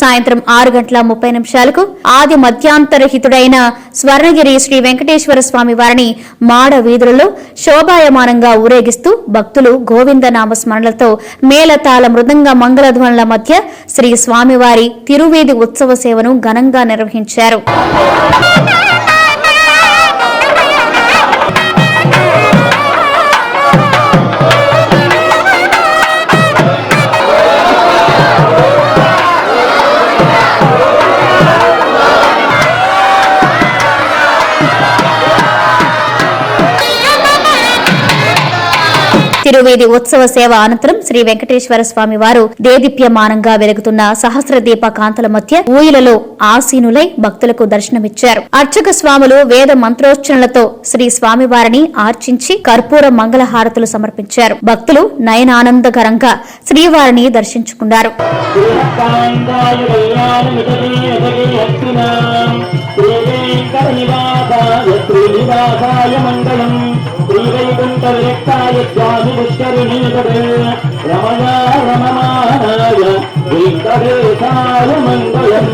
సాయంత్రం 6:30 ఆది మధ్యాంతరహితుడైన స్వర్ణగిరి శ్రీ వెంకటేశ్వర స్వామి వారిని మాడ వీధులలో శోభాయమానంగా ఊరేగిస్తూ భక్తులు గోవింద నామస్మరణలతో మేళతాళ మృదంగ మంగళధ్వనుల మధ్య శ్రీ స్వామివారి తిరువీధి ఉత్సవ సేవను ఘనంగా నిర్వహించారు. తిరువీధి ఉత్సవ సేవ అనంతరం శ్రీ వెంకటేశ్వర స్వామి వారు దేదీప్యమానంగా వెలుగుతున్న సహస్ర దీప కాంతల మధ్య ఊయలలో ఆసీనులై భక్తులకు దర్శనమిచ్చారు. అర్చక స్వాములు వేద మంత్రోచ్చరణలతో శ్రీ స్వామివారిని ఆర్చించి కర్పూర మంగళహారతులు సమర్పించారు. భక్తులు నయనానందకరంగా శ్రీవారిని దర్శించుకున్నారు. రమణాయ వెంకటేశాయ మంగళం.